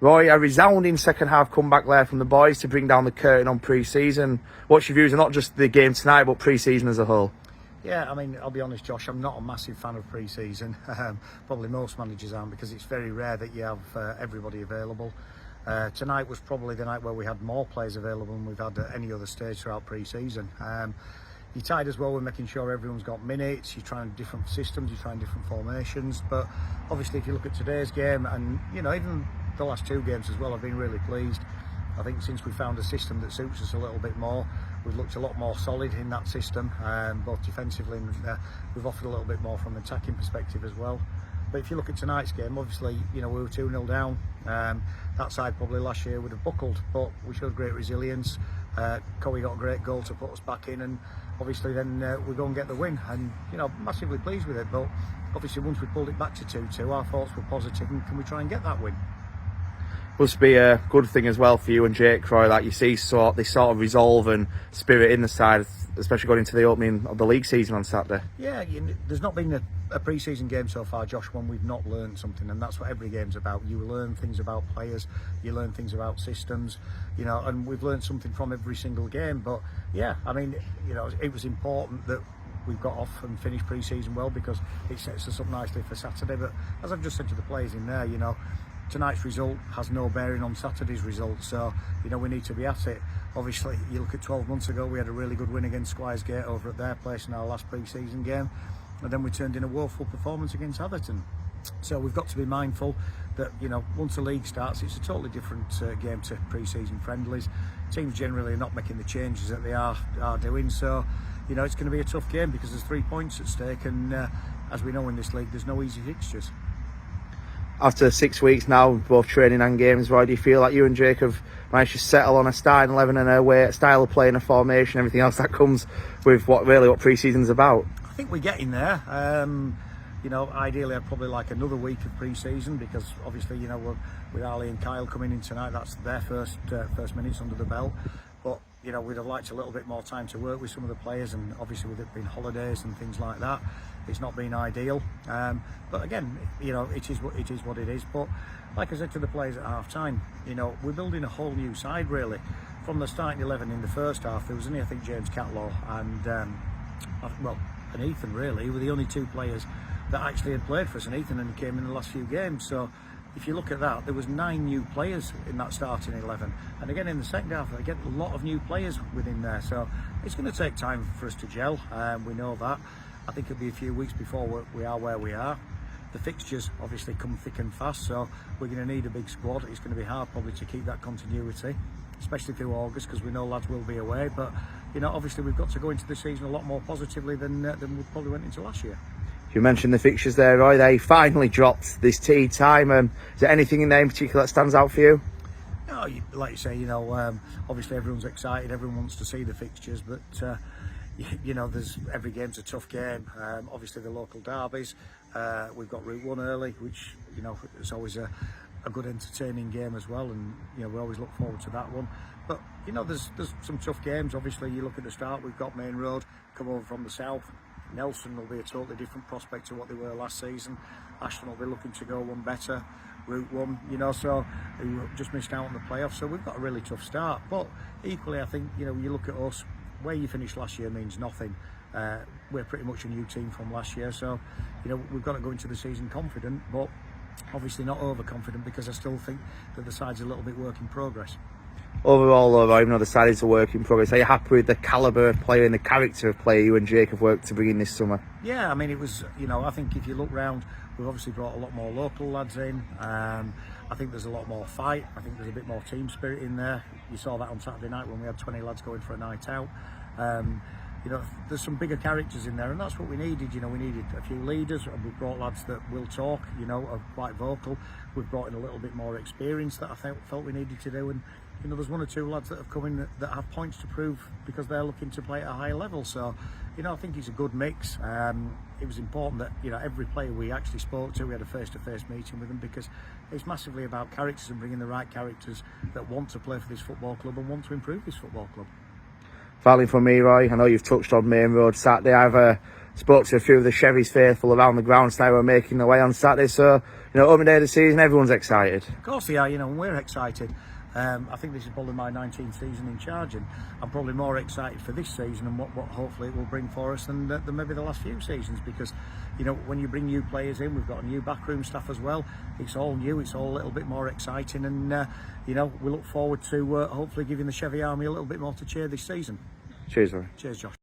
Roy, a resounding second half comeback there from the boys to bring down the curtain on pre-season. What's your views on not just the game tonight, but pre-season as a whole? Yeah, I mean, I'll be honest, Josh, I'm not a massive fan of pre-season. Probably most managers aren't, because it's very rare that you have everybody available. Tonight was probably the night where we had more players available than we've had at any other stage throughout pre-season. You're tied as well with making sure everyone's got minutes, you're trying different systems, you're trying different formations. But obviously, if you look at today's game, and even the last two games as well, I've been really pleased. I think since we found a system that suits us a little bit more, we've looked a lot more solid in that system, both defensively and we've offered a little bit more from an attacking perspective as well. But if you look at tonight's game, obviously, we were 2-0 down. That side probably last year would have buckled, but we showed great resilience. Cowie got a great goal to put us back in, and obviously then we go and get the win. And, massively pleased with it. But obviously once we pulled it back to 2-2, our thoughts were positive, and can we try and get that win? Must be a good thing as well for you and Jake, Roy, that you see this sort of resolve and spirit in the side, especially going into the opening of the league season on Saturday. Yeah, there's not been a pre-season game so far, Josh, when we've not learned something, and that's what every game's about. You learn things about players, you learn things about systems, and we've learned something from every single game. But yeah, I mean, it was important that we got off and finished pre-season well, because it sets us up nicely for Saturday. But as I've just said to the players in there, tonight's result has no bearing on Saturday's result, so we need to be at it. Obviously, you look at 12 months ago, we had a really good win against Squires Gate over at their place in our last pre-season game, and then we turned in a woeful performance against Atherton. So we've got to be mindful that once the league starts, it's a totally different game to pre-season friendlies. Teams generally are not making the changes that they are doing, so it's going to be a tough game because there's 3 points at stake, and as we know in this league, there's no easy fixtures. After 6 weeks now, both training and games, why do you feel like you and Jake have managed to settle on a starting 11 and a style of play and a formation, everything else that comes with what pre-season's about? I think we're getting there. Ideally I'd probably like another week of pre-season, because obviously, with Ali and Kyle coming in tonight, that's their first minutes under the belt. But we'd have liked a little bit more time to work with some of the players, and obviously with it being holidays and things like that, it's not been ideal. But again, it is what it is. But like I said to the players at half time, we're building a whole new side really. From the starting 11 in the first half, there was only, I think, James Catlaw and Ethan really, who were the only two players that actually had played for us, and Ethan only came in the last few games. So if you look at that, there was 9 new players in that starting 11, and again in the second half they get a lot of new players within there, so it's going to take time for us to gel. We know that. I think it'll be a few weeks before we are where we are. The fixtures obviously come thick and fast, so we're going to need a big squad. It's going to be hard probably to keep that continuity, especially through August, because we know lads will be away. But obviously we've got to go into the season a lot more positively than we probably went into last year. You mentioned the fixtures there, Roy. They finally dropped this tea time. Is there anything in there in particular that stands out for you? No, like you say, obviously everyone's excited. Everyone wants to see the fixtures, but there's every game's a tough game. Obviously the local derbies. We've got Route 1 early, which it's always a good entertaining game as well, and we always look forward to that one. But there's some tough games. Obviously you look at the start, we've got Main Road come over from the south. Nelson will be a totally different prospect to what they were last season. Ashton will be looking to go one better. Route 1, so who just missed out on the playoffs. So we've got a really tough start. But equally, I think, you look at us, where you finished last year means nothing. We're pretty much a new team from last year. So, we've got to go into the season confident, but obviously not overconfident, because I still think that the side's a little bit work in progress. Overall, though, even though the side is a work in progress, are you happy with the calibre of player and the character of player you and Jake have worked to bring in this summer? Yeah, I mean, it was, I think if you look round, we've obviously brought a lot more local lads in. I think there's a lot more fight. I think there's a bit more team spirit in there. You saw that on Saturday night when we had 20 lads going for a night out. There's some bigger characters in there, and that's what we needed. We needed a few leaders, and we've brought lads that will talk, are quite vocal. We've brought in a little bit more experience that I felt we needed to do, and there's 1 or 2 lads that have come in that have points to prove, because they're looking to play at a higher level. So, I think it's a good mix. It was important that, every player we actually spoke to, we had a face-to-face meeting with them, because it's massively about characters and bringing the right characters that want to play for this football club and want to improve this football club. Finally for me, Roy, I know you've touched on Main Road Saturday. I've spoke to a few of the Chevy's faithful around the grounds now who are making their way on Saturday. So, opening day of the season, everyone's excited. Of course they are, and we're excited. I think this is probably my 19th season in charge, and I'm probably more excited for this season and what hopefully it will bring for us than maybe the last few seasons, because when you bring new players in, we've got a new backroom staff as well. It's all new, it's all a little bit more exciting, and we look forward to hopefully giving the Chevy Army a little bit more to cheer this season. Cheers, Roy. Cheers, Josh.